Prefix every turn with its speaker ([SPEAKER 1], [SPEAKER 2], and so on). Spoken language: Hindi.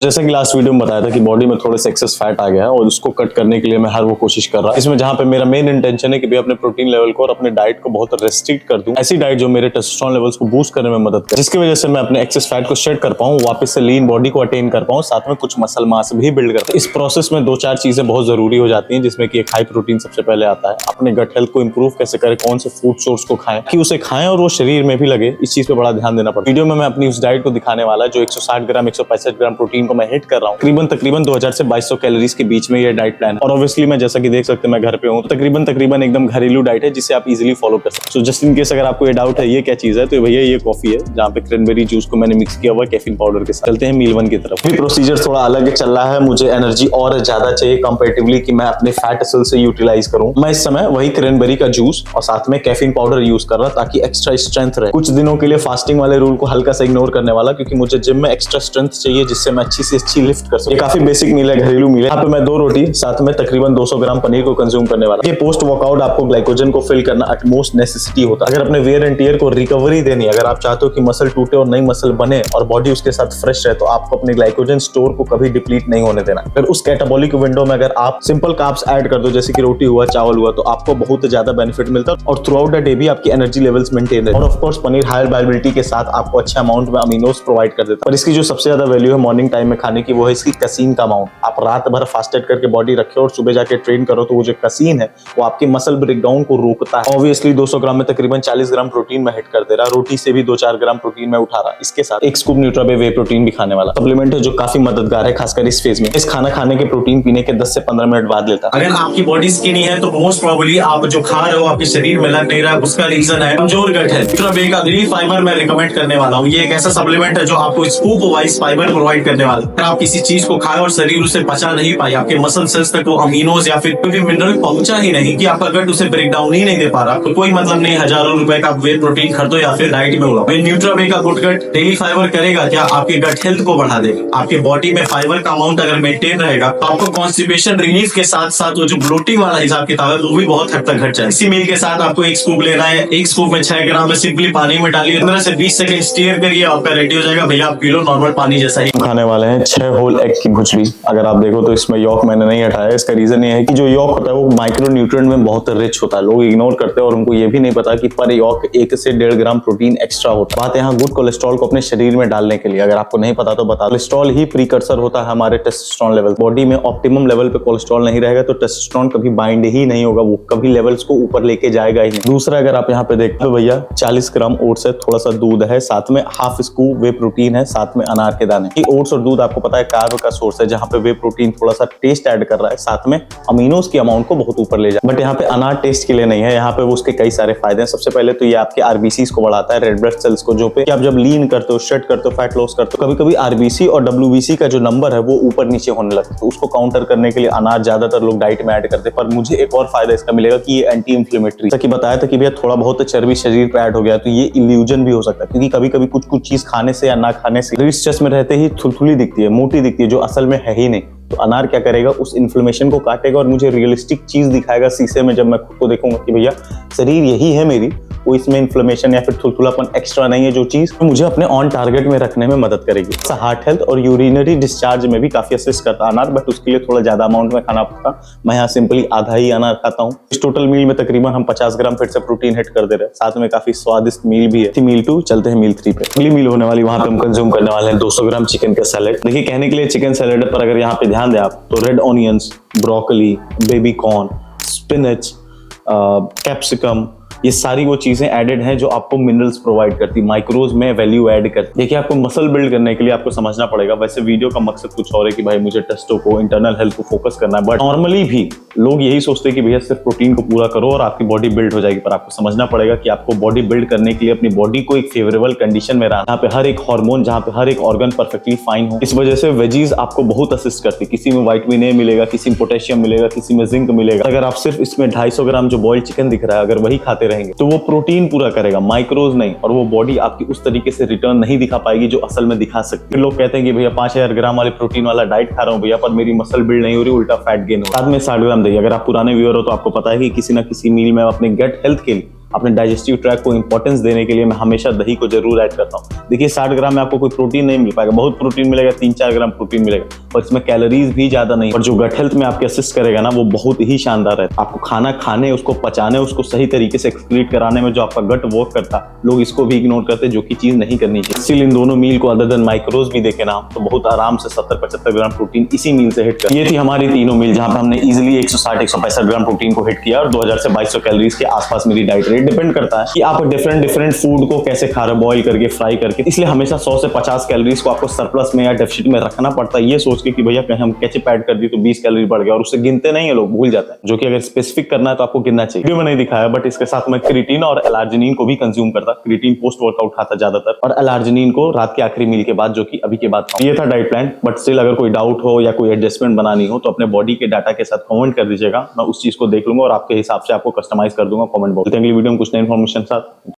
[SPEAKER 1] जैसा कि लास्ट वीडियो में बताया था कि बॉडी में थोड़े से एक्सेस फैट आ गया है और उसको कट करने के लिए मैं हर वो कोशिश कर रहा हूं। इसमें जहां पे मेरा मेन इंटेंशन है कि अपने प्रोटीन लेवल को और अपने डाइट को बहुत रेस्ट्रिक्ट कर दूं, ऐसी डाइट जो मेरे टेस्टोस्टेरोन लेवल्स को बूस्ट करने में मदद करे, जिसकी वजह से मैं अपने एक्सेस फैट को शेड कर पाऊं, वापस से लीन बॉडी को अटेन कर पाऊं, साथ में कुछ मसल मास भी बिल्ड कर पाऊं। इस प्रोसेस में 2-4 चीजें बहुत जरूरी हो जाती हैं, जिसमें कि एक हाई प्रोटीन सबसे पहले आता है। अपने गट हेल्थ को इंप्रूव कैसे करें, कौन से फूड सोर्स को खाएं कि उसे खाएं और वो शरीर में भी लगे, इस चीज पे बड़ा ध्यान देना पड़ता है। वीडियो में मैं अपनी उस डाइट को दिखाने वाला जो 160 ग्राम 165 ग्राम प्रोटीन को मैं हिट कर रहा हूँ। तकरीबन 2000 से 2200 कैलोरीज के बीच में ये डाइट प्लान है। और ऑब्वियसली मैं जैसा कि देख सकते हैं मैं घर पे हूँ, तकरीबन एकदम घरेलू डाइट है जिसे आप इजीली फॉलो कर सकते हो। जस्ट इन केस अगर आपको ये डाउट है ये क्या चीज है, तो भैया ये कॉफी है जहाँ पे क्रैनबेरी जूस को मैंने मिक्स किया हुआ कैफीन पाउडर के साथ। चलते हैं मील 1 की तरफ। ये प्रोसीजर थोड़ा अलग चल रहा है, मुझे एनर्जी और ज्यादा चाहिए कंपैरेटिवली कि मैं अपने फैट सेल से यूटिलाइज करूं। मैं इस समय वही क्रैनबेरी का जूस और साथ में कैफीन पाउडर यूज कर रहा ताकि एक्स्ट्रा स्ट्रेंथ रहे। कुछ दिनों के लिए फास्टिंग वाले रूल को हल्का सा इग्नोर करने वाला, क्योंकि मुझे जिम में एक्स्ट्रा स्ट्रेंथ चाहिए जिससे मैं अच्छी से अच्छी लिफ्ट कर सकूं। ये काफी बेसिक मील है, घरेलू मील है। यहाँ पे मैं 2 रोटी साथ में तकरीबन 200 ग्राम पनीर को कंज्यूम करने वाला। ये पोस्ट वर्कआउट आपको ग्लाइकोजन को फिल करना अटमोस्ट नेसेसिटी होता है। अगर अपने वेयर एंड टियर को रिकवरी देनी, अगर आप चाहते हो कि मसल टूटे और नई मसल बने और बॉडी उसके साथ फ्रेश रहे, तो आपको अपने ग्लाइकोजन स्टोर को कभी डिप्लीट नहीं होने देना। फिर उस कैटाबॉलिक विंडो में अगर आप सिंपल कार्ब्स ऐड कर दो, जैसे कि रोटी हुआ, चावल हुआ, तो आपको बहुत ज्यादा बेनिफिट मिलता है और थ्रू आउट द डे भी आपकी एनर्जी लेवल्स मेंटेन रहते हैं। और of course paneer higher viability के साथ आपको अच्छे अमाउंट में अमीनोस प्रोवाइड कर देता है। और इसकी जो सबसे ज्यादा वैल्यू है मॉर्निंग टाइम में खाने की, वो है इसकी कसीन का अमाउंट। आप रात भर फास्टेड करके बॉडी रखे और सुबह जाके ट्रेन करो, तो वो जो कसीन है वो आपकी मसल ब्रेकडाउन को रोकता है। ऑब्वियसली 200 ग्राम में तकरीबन 40 ग्राम प्रोटीन में हिट कर दे रहा। रोटी से भी 2-4 ग्राम प्रोटीन में उठा रहा। इसके साथ 1 स्कूप न्यूट्राबे वे प्रोटीन भी खाने वाला सप्लीमेंट है जो काफी मददगार है, खासकर इस फेज में। इस खाना खाने के प्रोटीन पीने के 10 से 15 मिनट बाद लेता है।
[SPEAKER 2] अगर आपकी बॉडी स्किनी है तो मोस्ट प्रोबेबली आप जो खा रहे हो आपके शरीर में लग नहीं रहा है, उसका रीजन है कमजोर गट है। न्यूट्राबे का ग्रीन फाइबर मैं रिकमेंड करने वाला हूँ। ये एक ऐसा सप्लीमेंट है जो आपको स्कूप वाइज फाइबर प्रोवाइड करने वाला है। अगर आप किसी चीज को खाए और शरीर उसे पचा नहीं पाए, आपके मसल सेल्स तक वो अमीनोज या फिर कोई भी मिनरल पहुंचा ही नहीं, कि आपका गट उसे ब्रेक डाउन ही नहीं दे पा रहा, तो कोई मतलब नहीं हजारों रुपए का वे प्रोटीन खरीदो या फिर डाइट में उड़ाओ। न्यूट्राबे का गुड गट डेली फाइबर करेगा क्या, आपके गट हेल्थ को बढ़ा देगा। आपके बॉडी में फाइबर का अमाउंट अगर मेंटेन रहेगा तो आपको कॉन्स्टिपेशन रिलीफ के साथ साथ वो जो ब्लोटिंग वाला हिसाब किताब है वो भी बहुत हद तक घट जाए। इसी मील के साथ आपको 1 स्कूप लेना है। 1 स्कूप में 6 ग्राम सिंपली पानी में डालिए, 15 से 20 सेकंड स्टीयर करिए, आपका रेडी हो जाएगा। भैया आप पी लो नॉर्मल पानी जैसा ही।
[SPEAKER 1] खाने वाले हैं 6 होल एग की भुजली। अगर आप देखो तो इसमें यॉक मैंने नहीं हटाया। इसका रीजन ये है कि जो यॉक होता है वो माइक्रो न्यूट्रिएंट में बहुत रिच होता है। लोग इग्नोर करते हैं और उनको ये भी नहीं पता कि पर यॉक 1 से 1.5 ग्राम प्रोटीन एक्स्ट्रा होता है। बात यहाँ गुड कोलेस्ट्रॉल को अपने शरीर में डालने के लिए, अगर आपको नहीं पता तो बता। कोलेस्ट्रॉल ही प्रीकर्सर होता है हमारे टेस्टोस्टेरोन लेवल। बॉडी में ऑप्टिमम लेवल पे कोलेस्ट्रॉल नहीं रहेगा तो टेस्टोस्टेरोन कभी बाइंड ही नहीं होगा, वो कभी लेवल्स को ऊपर लेके जाएगा ही नहीं। दूसरा, अगर आप यहाँ पे देखते हो भैया 40 ग्राम ओट्स है, थोड़ा सा दूध है, साथ में हाफ स्कूप वे प्रोटीन है, साथ में अनार के दाने। ओट्स और दूध आपको पता है कार्ब का सोर्स है, जहाँ पे वे प्रोटीन थोड़ा सा टेस्ट ऐड कर रहा है, साथ में अमीनोस की अमाउंट को बहुत ऊपर ले जाए। बट यहाँ पे अनार टेस्ट के लिए नहीं है, यहाँ पे वो उसके कई सारे फायदे हैं। सबसे पहले तो ये आपके आरबीसी को बढ़ाता है, रेड ब्लड सेल्स को, जो पे आप जब लीन करते हो, शेड करते हो, फैट लॉस करते हो, कभी कभी आरबीसी और डब्ल्यूबीसी का जो नंबर है वो ऊपर नीचे होने लगता है। उसको काउंटर करने के लिए अनार ज्यादातर लोग डाइट में ऐड करते हैं। पर मुझे एक और फायदा इसका मिलेगा कि ये एंटी इंफ्लेमेटरी, जैसा कि बताया था कि भैया थोड़ा बहुत चर्बी शरीर पे ऐड हो गया तो ये इल्यूजन भी हो सकता है, क्योंकि कभी कभी कुछ चीज खाने से या ना खाने से स्ट्रेस में रहते ही थुलथुली दिखती है, मोटी दिखती है, जो असल में है ही नहीं। तो अनार क्या करेगा, उस इन्फ्लेमेशन को काटेगा और मुझे रियलिस्टिक चीज दिखाएगा शीशे में, जब मैं खुद को देखूंगा कि भैया शरीर यही है मेरी, वो इसमें इन्फ्लेमेशन या फिर थुलथुलापन एक्स्ट्रा नहीं है, जो चीज मुझे अपने ऑन टारगेट में रखने में मदद करेगी। हार्ट हेल्थ और यूरिनरी डिस्चार्ज में भी काफी असिस्ट करता है अनार, बट उसके लिए थोड़ा ज्यादा अमाउंट में खाना पड़ता। मैं यहाँ सिंपली आधा ही अनार खाता हूँ। इस टोटल मील में तकरीबन हम 50 ग्राम फिर से प्रोटीन हिट कर दे रहे हैं, साथ में काफी स्वादिष्ट मील भी है। मील 2 चलते हैं मील 3 पे। अगली मील होने वाली, वहां पे हम कंज्यूम करने वाले हैं 200 ग्राम चिकन का सैलेड। देखिए कहने के लिए चिकन सैलेड, पर अगर यहाँ पे ध्यान दें आप तो red onions, broccoli, baby corn, spinach, capsicum, ये सारी वो चीजें एडेड हैं जो आपको मिनरल्स प्रोवाइड करती, माइक्रोज में वैल्यू ऐड करती। देखिए आपको मसल बिल्ड करने के लिए आपको समझना पड़ेगा। वैसे वीडियो का मकसद कुछ और है कि भाई मुझे टेस्टो को, इंटरनल हेल्थ को फोकस करना है, बट नॉर्मली भी लोग यही सोचते हैं कि भैया सिर्फ प्रोटीन को पूरा करो और आपकी बॉडी बिल्ड हो जाएगी। पर आपको समझना पड़ेगा कि आपको बॉडी बिल्ड करने के लिए अपनी बॉडी को एक फेवरेबल कंडीशन में रखना, जहाँ पे हर एक हार्मोन, जहाँ पे हर एक ऑर्गन परफेक्टली फाइन हो। इस वजह से वेजीज आपको बहुत असिस्ट करती। किसी में विटामिन ए मिलेगा, किसी में पोटेशियम मिलेगा, किसी में जिंक मिलेगा। अगर आप सिर्फ इसमें 250 ग्राम जो बॉइल्ड चिकन दिख रहा है, अगर वही खाते रहेंगे तो वो प्रोटीन पूरा करेगा, माइक्रोज नहीं, और वो बॉडी आपकी उस तरीके से रिटर्न नहीं दिखा पाएगी जो असल में दिखा सकती है। लोग कहते हैं कि भैया 5000 ग्राम वाले प्रोटीन वाला डाइट खा रहा हूँ भैया, पर मेरी मसल बिल्ड नहीं हो रही, उल्टा फैट गेन हो रहा है। साथ में 60 ग्राम दही। अगर आप पुराने व्यूअर हो तो आपको पता है कि किसी ना किसी मील में अपने गट हेल्थ के लिए अपने डाइजेस्टिव ट्रैक को इंपॉर्टेंस देने के लिए मैं हमेशा दही को जरूर ऐड करता हूँ। देखिए 60 ग्राम में आपको कोई प्रोटीन नहीं मिल पाएगा, बहुत प्रोटीन मिलेगा, 3-4 ग्राम प्रोटीन मिलेगा, और इसमें कैलोरीज भी ज्यादा नहीं, और जो गट हेल्थ में आपके असिस्ट करेगा ना वो बहुत ही शानदार है। आपको खाना खाने, उसको पचाने, उसको सही तरीके से एक्सक्रीट कराने में जो आपका गट वर्क करता है, लोग इसको भी इग्नोर करते हैं, जो कि चीज नहीं करनी चाहिए। इसलिए इन दोनों मील को अदर देन माइक्रोज भी देखे ना तो बहुत आराम से 70-75 ग्राम प्रोटीन इसी मील से हिट कर। ये थी हमारी तीनों मील जहां पे हमने इजीली 160-165 ग्राम प्रोटीन को हिट किया, और 2000 से 2200 कैलोरीज के आसपास मेरी डाइट रेट। डिपेंड करता है कि आप डिफरेंट फूड को कैसे खा रहे हो, बॉईल करके, फ्राई करके, इसलिए हमेशा 100 से 50 कैलोरीज को आपको सरप्लस में या डेफिसिट में रखना पड़ता है, ये सोच के कि भैया कहीं हम केचप ऐड कर दी तो 20 कैलोरी बढ़ गया, और उससे गिनते नहीं है लोग, भूल जाते हैं, जो कि अगर स्पेसिफिक करना है तो आपको गिनना चाहिए। वीडियो में नहीं दिखाया बट इसके साथ मैं क्रिएटिन और एलार्जिनिन को भी कंज्यूम करता। क्रिएटिन पोस्ट वर्कआउट खाता ज्यादातर, और एलार्जिनिन को रात के आखिरी मील के बाद, जो कि अभी के बाद। ये था डाइट प्लान, बट स्टिल अगर कोई डाउट हो या कोई एडजस्टमेंट बनानी हो तो अपने बॉडी के डाटा के साथ कमेंट कर दीजिएगा, मैं उस चीज को देख लूंगा और आपके हिसाब से आपको कस्टमाइज कर दूंगा कमेंट बॉक्स। अगली वीडियो में कुछ नई इन्फॉर्मेशन साथ।